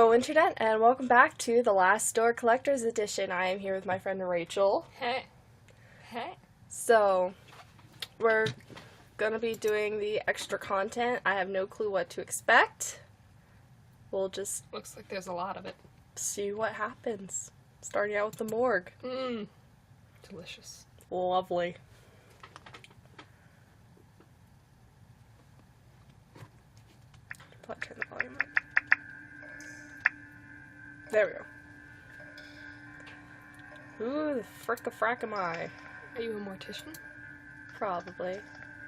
Hello, Internet, and welcome back to the Last Door Collector's Edition. I am here with my friend Rachel. Hey. Hey. So, we're gonna be doing the extra content. I have no clue what to expect. We'll just Looks like there's a lot of it. see what happens. Starting out with the Morgue. Delicious. Lovely. Turn the volume up. There we go. Who the frick-a-frack am I? Are you a mortician? Probably.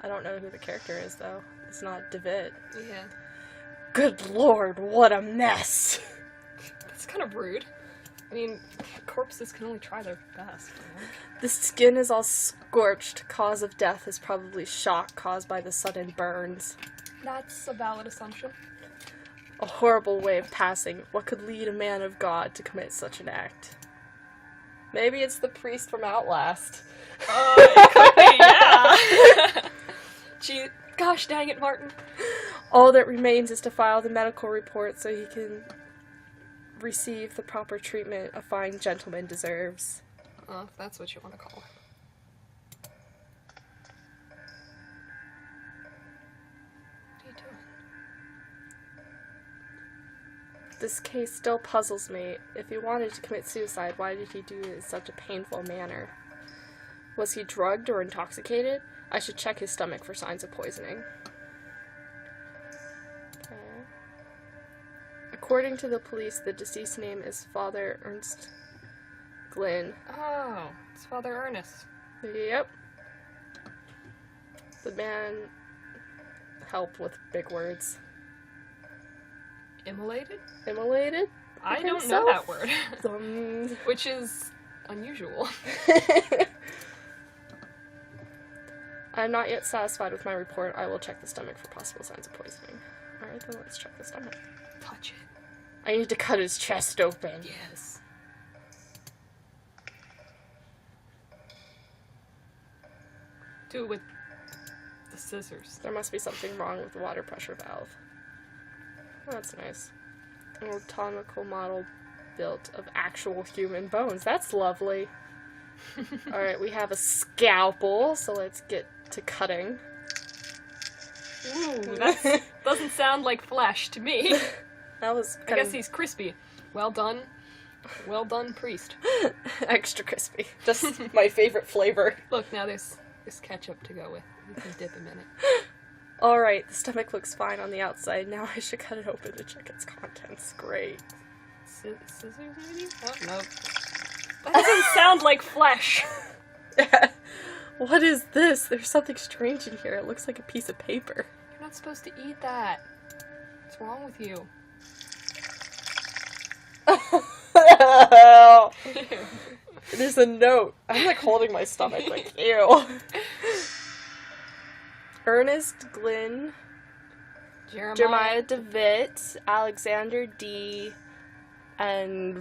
I don't know who the character is, though. It's not David. Yeah. Good lord, what a mess! That's kind of rude. I mean, corpses can only try their best, you know? The skin is all scorched. Cause of death is probably shock caused by the sudden burns. That's a valid assumption. A horrible way of passing. What could lead a man of God to commit such an act? Maybe it's the priest from Outlast. It could be, yeah! Gee, gosh dang it, Martin. All that remains is to file the medical report so he can receive the proper treatment a fine gentleman deserves. Oh, if that's what you want to call it. What are you doing? This case still puzzles me. If he wanted to commit suicide, why did he do it in such a painful manner? Was he drugged or intoxicated? I should check his stomach for signs of poisoning. Okay. According to the police, the deceased name is Father Ernst Glynn. Oh, it's Father Ernest. Yep. The man helped with big words. Immolated? Immolated? I don't himself? know that word. Um, Which is unusual. I'm not yet satisfied with my report. I will check the stomach for possible signs of poisoning. Alright, then let's check the stomach. Touch it. I need to cut his chest open. Yes. Do it with the scissors. There must be something wrong with the water pressure valve. Oh, that's nice. An anatomical model built of actual human bones. That's lovely. Alright, we have a scalpel, so let's get to cutting. Ooh, that doesn't sound like flesh to me. That was I guess he's crispy. Well done. Well done, priest. extra crispy. Just my favorite flavor. Look, now there's ketchup to go with. You can dip him in it. Alright, the stomach looks fine on the outside. Now I should cut it open to check its contents. Great. Scissors, maybe? Oh, no. That doesn't sound like flesh. What is this? There's something strange in here. It looks like a piece of paper. You're not supposed to eat that. What's wrong with you? There's a note. I'm like holding my stomach like, ew. Ernest Glynn, Jeremiah DeWitt, Alexander D, and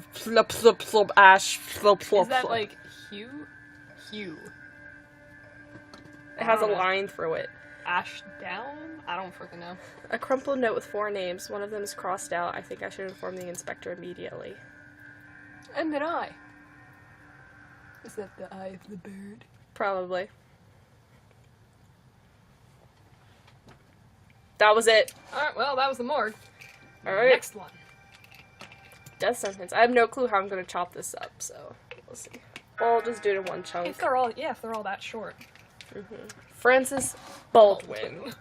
Ash. Is that like Hugh? Hugh. It has a line through it. Ash down? I don't freaking know. A crumpled note with 4 names. One of them is crossed out. I think I should inform the inspector immediately. And an eye. Is that the eye of the bird? Probably. That was it. Alright, well, that was the morgue. Alright. Next one. Death sentence. I have no clue how I'm going to chop this up, so we'll see. Or I'll just do it in one chunk. If they're all that short. Francis Baldwin.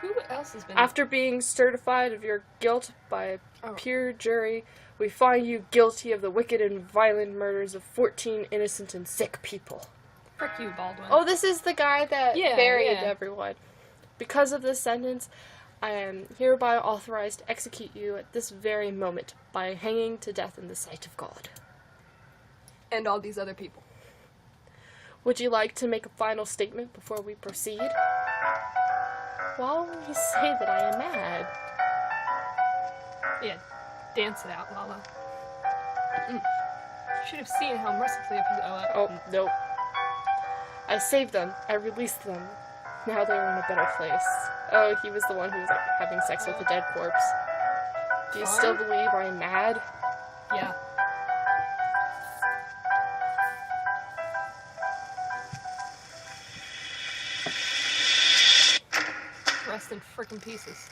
Who else has been... After being certified of your guilt by a peer jury, we find you guilty of the wicked and violent murders of 14 innocent and sick people. Frick you, Baldwin. Oh, this is the guy that buried yeah. everyone. Because of this sentence, I am hereby authorized to execute you at this very moment by hanging to death in the sight of God. And all these other people. Would you like to make a final statement before we proceed? Why will you say that I am mad? Yeah, dance it out, Lala. You should have seen how mercifully Oh, nope. I saved them. I released them. Now they're in a better place. Oh, he was the one who was like having sex with a dead corpse. Do you still believe I'm mad? Yeah. Rest in frickin' pieces.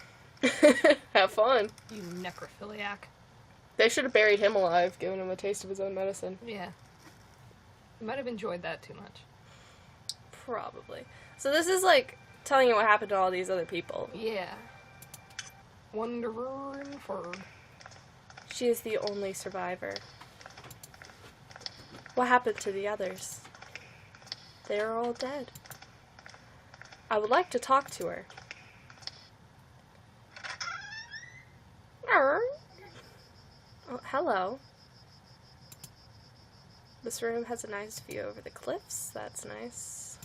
Have fun. You necrophiliac. They should have buried him alive, given him a taste of his own medicine. Yeah. You might have enjoyed that too much. Probably. So this is like telling you what happened to all these other people. Yeah. Wanderer in Ferg. She is the only survivor. What happened to the others? They are all dead. I would like to talk to her. Oh, hello. This room has a nice view over the cliffs. That's nice.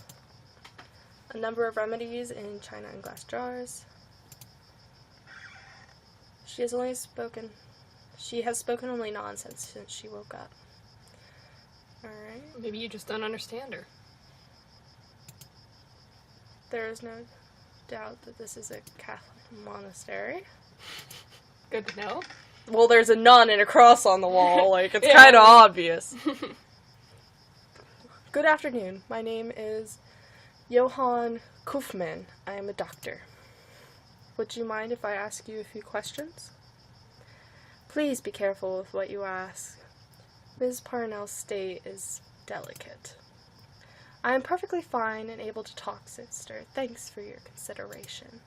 A number of remedies in china and glass jars. She has spoken only nonsense since she woke up. Alright. Maybe you just don't understand her. There is no doubt that this is a Catholic monastery. Good to know. Well, there's a nun and a cross on the wall. Like, it's Yeah. kind of obvious. Good afternoon. My name is Johann Kufman. I am a doctor. Would you mind if I ask you a few questions? Please be careful with what you ask. Ms. Parnell's state is delicate. I am perfectly fine and able to talk, sister. Thanks for your consideration.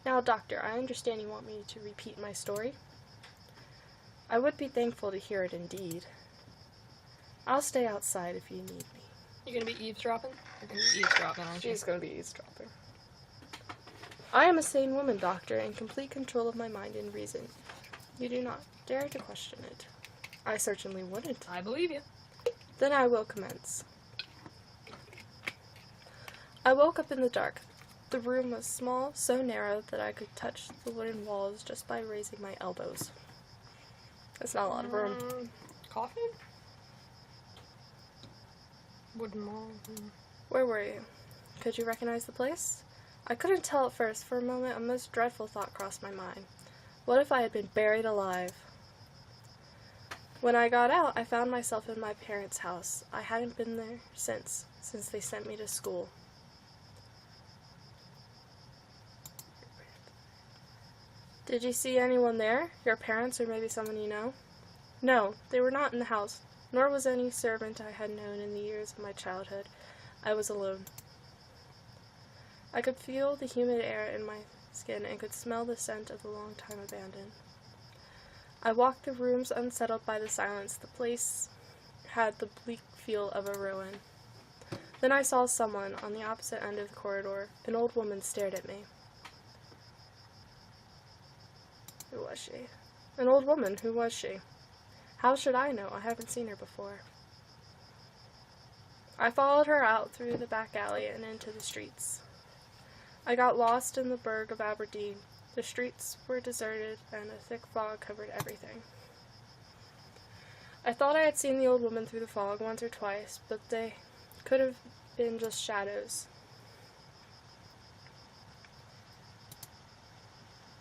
Now, doctor, I understand you want me to repeat my story. I would be thankful to hear it indeed. I'll stay outside if you need me. You gonna be eavesdropping? You're gonna be eavesdropping, aren't you? She's gonna be eavesdropping. I am a sane woman, doctor, in complete control of my mind and reason. You do not dare to question it. I certainly wouldn't. I believe you. Then I will commence. I woke up in the dark. The room was small, so narrow that I could touch the wooden walls just by raising my elbows. That's not a lot of room. Coffin? Wooden wall. Where were you? Could you recognize the place? I couldn't tell at first. For a moment, a most dreadful thought crossed my mind. What if I had been buried alive? When I got out, I found myself in my parents' house. I hadn't been there since they sent me to school. Did you see anyone there? Your parents or maybe someone you know? No, they were not in the house, nor was any servant I had known in the years of my childhood. I was alone. I could feel the humid air in my skin and could smell the scent of the long time abandoned. I walked the rooms unsettled by the silence. The place had the bleak feel of a ruin. Then I saw someone on the opposite end of the corridor. An old woman stared at me. Who was she? An old woman. Who was she? How should I know? I haven't seen her before. I followed her out through the back alley and into the streets. I got lost in the burg of Aberdeen. The streets were deserted and a thick fog covered everything. I thought I had seen the old woman through the fog once or twice, but they could have been just shadows.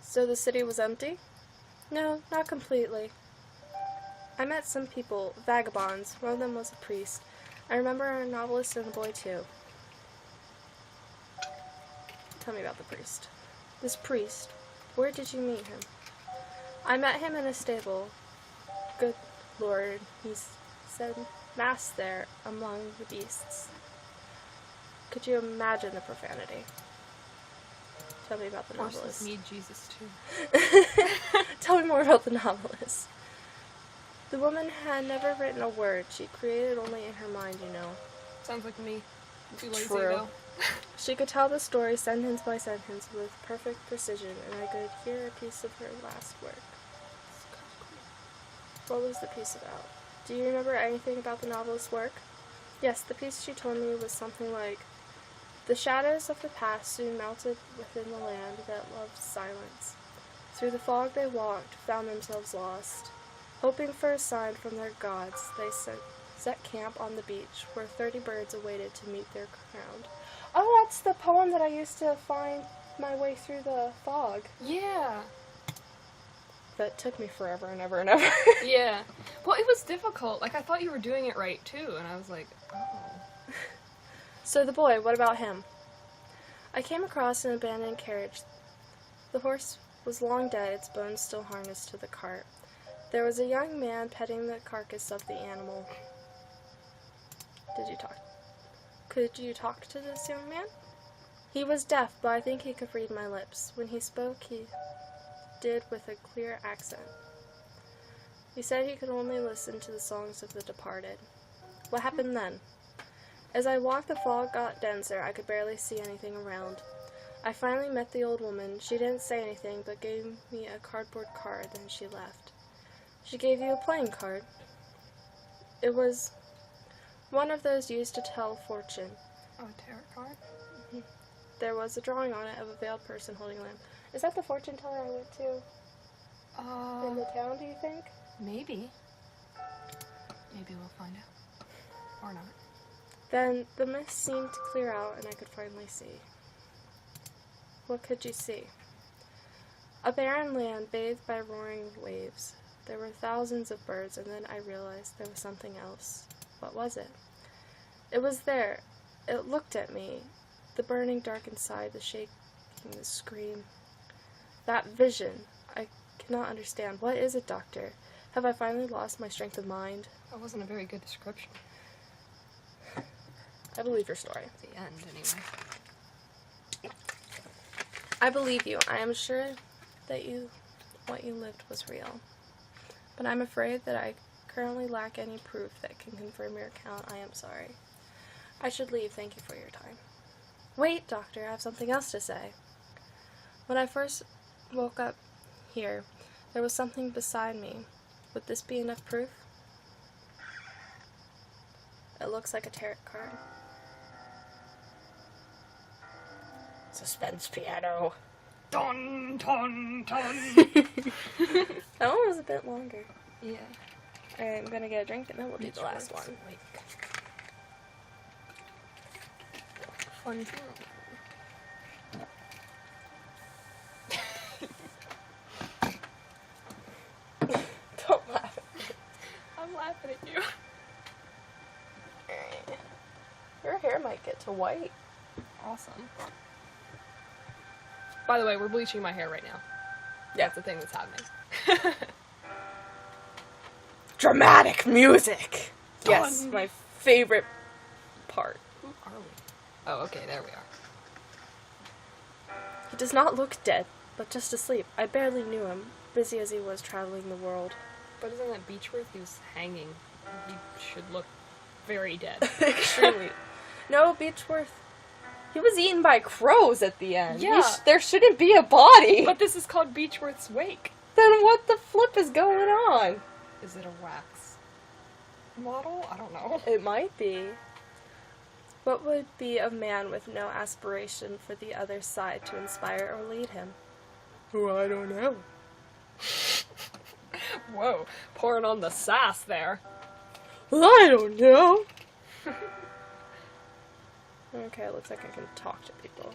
So the city was empty? No, not completely. I met some people, vagabonds. One of them was a priest. I remember a novelist and a boy too. Tell me about the priest. This priest, where did you meet him? I met him in a stable. Good Lord, he said mass there among the beasts. Could you imagine the profanity? Tell me about the Horses novelist. need Jesus too. Tell me more about the novelist. The woman had never written a word. She created only in her mind, you know. Sounds like me. Too lazy True. though. She could tell the story sentence by sentence with perfect precision, and I could hear a piece of her last work. What was the piece about? Do you remember anything about the novelist's work? Yes, the piece she told me was something like, "The shadows of the past soon melted within the land that loved silence. Through the fog they walked, found themselves lost. Hoping for a sign from their gods, they set camp on the beach, where 30 birds awaited to meet their crowned." Oh, that's the poem that I used to find my way through the fog. Yeah. that took me forever and ever and ever. Yeah. Well, it was difficult. Like, I thought you were doing it right, too, and I was like, oh. So the boy, what about him? I came across an abandoned carriage. The horse was long dead, its bones still harnessed to the cart. There was a young man petting the carcass of the animal. Could you talk to this young man? He was deaf, but I think he could read my lips. When he spoke, he did with a clear accent. He said he could only listen to the songs of the departed. What happened then? As I walked, the fog got denser. I could barely see anything around. I finally met the old woman. She didn't say anything, but gave me a cardboard card, then she left. She gave you a playing card. It was one of those used to tell fortune. Oh, a tarot card? There was a drawing on it of a veiled person holding a lamp. Is that the fortune teller I went to in the town, do you think? Maybe. Maybe we'll find out. Or not. Then the mist seemed to clear out, and I could finally see. What could you see? A barren land bathed by roaring waves. There were thousands of birds, and then I realized there was something else. What was it? It was there. It looked at me. The burning dark inside, the shaking, the scream. That vision. I cannot understand. What is it, Doctor? Have I finally lost my strength of mind? That wasn't a very good description. I believe your story. The end, anyway. I believe you. I am sure that what you lived was real. But I'm afraid that I currently lack any proof that can confirm your account. I am sorry. I should leave. Thank you for your time. Wait, Doctor, I have something else to say. When I first woke up here, there was something beside me. Would this be enough proof? It looks like a tarot card. Suspense piano. Dun, dun, dun. That one was a bit longer. Yeah. Alright, I'm gonna get a drink and then we'll do the last one. Fun. Don't laugh at me. I'm laughing at you. Alright. Your hair might get to white. Awesome. By the way, we're bleaching my hair right now. Yeah. That's the thing that's happening. Dramatic music! Yes, Done. my favorite part. Who are we? Oh, okay, there we are. He does not look dead, but just asleep. I barely knew him, busy as he was traveling the world. But isn't that Beechworth? He was hanging. He should look very dead. Extremely. No, Beechworth. He was eaten by crows at the end. Yeah. There shouldn't be a body. But this is called Beechworth's Wake. Then what the flip is going on? Is it a wax model? I don't know. It might be. What would be a man with no aspiration for the other side to inspire or lead him? Oh, I don't know. Whoa, pouring on the sass there. I don't know. Okay, it looks like I can talk to people.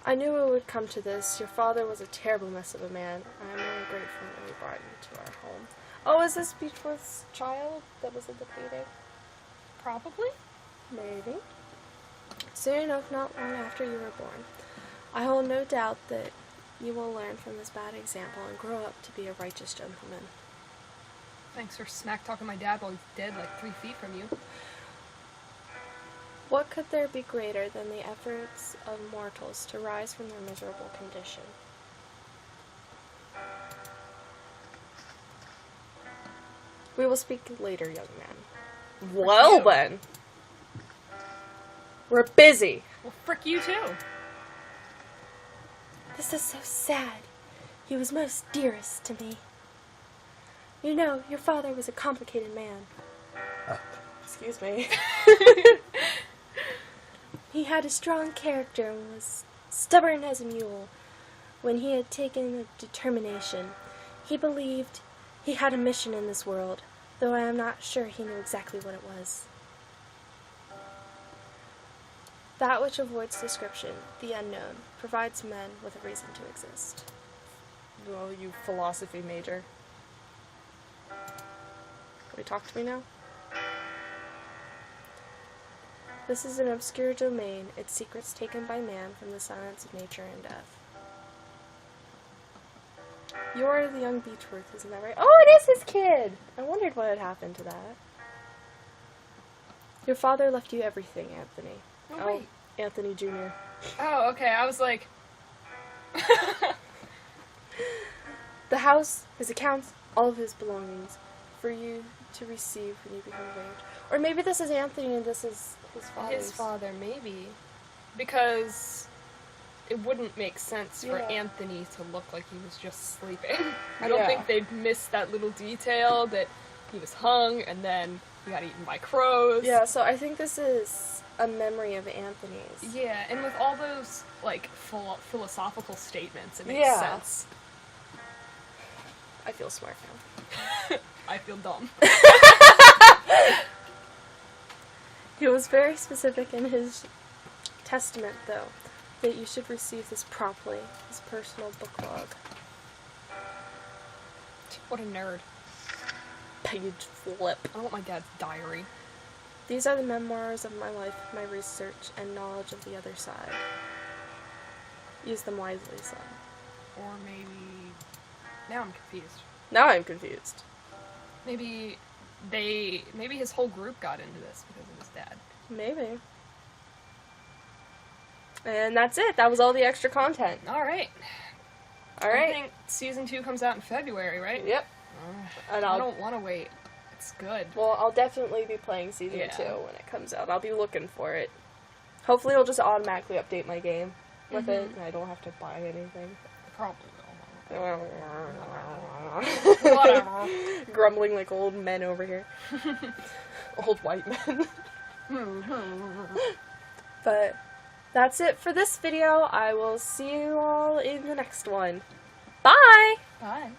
I knew it would come to this. Your father was a terrible mess of a man. I am really grateful that we brought you to our home. Oh, is this Beechworth's child that was in the painting? Probably. Maybe. Soon enough, not long after you were born. I hold no doubt that you will learn from this bad example and grow up to be a righteous gentleman. Thanks for smack talking my dad while he's dead like 3 feet from you. What could there be greater than the efforts of mortals to rise from their miserable condition? We will speak later, young man. Well then. We're busy. Well, frick you too. This is so sad. He was most dearest to me. You know, your father was a complicated man. Excuse me. He had a strong character and was stubborn as a mule. When he had taken a determination, he believed he had a mission in this world, though I am not sure he knew exactly what it was. That which avoids description, the unknown, provides men with a reason to exist. Oh, you philosophy major. Can we talk to me now? This is an obscure domain, its secrets taken by man from the silence of nature and death. You're the young Beechworth, isn't that right? Oh, it is his kid! I wondered what had happened to that. Your father left you everything, Anthony. Oh, wait. Anthony Jr. Oh, okay, I was like... The house, his accounts, all of his belongings, for you to receive when you become of age. Or maybe this is Anthony and this is his father's. His father, maybe. Because it wouldn't make sense for Yeah. Anthony to look like he was just sleeping. I don't Yeah. think they'd miss that little detail that he was hung and then he got eaten by crows. Yeah, so I think this is a memory of Anthony's. Yeah, and with all those, like, philosophical statements, it makes Yeah. sense. I feel smart now. I feel dumb. He was very specific in his testament, though, that you should receive this promptly, his personal book log. What a nerd. Page flip. I want my dad's diary. These are the memoirs of my life, my research, and knowledge of the other side. Use them wisely, son. Or maybe... Now I'm confused. Now I'm confused. Maybe his whole group got into this because of his dad. Maybe. And that's it. That was all the extra content. Alright. I Alright. think season 2 comes out in February, right? Yep. And I don't want to wait. It's good. Well, I'll definitely be playing season 2 Yeah. when it comes out. I'll be looking for it. Hopefully it'll just automatically update my game with it, and I don't have to buy anything. Probably Whatever. Grumbling like old men over here. Old white men. But that's it for this video. I will see you all in the next one. Bye! Bye.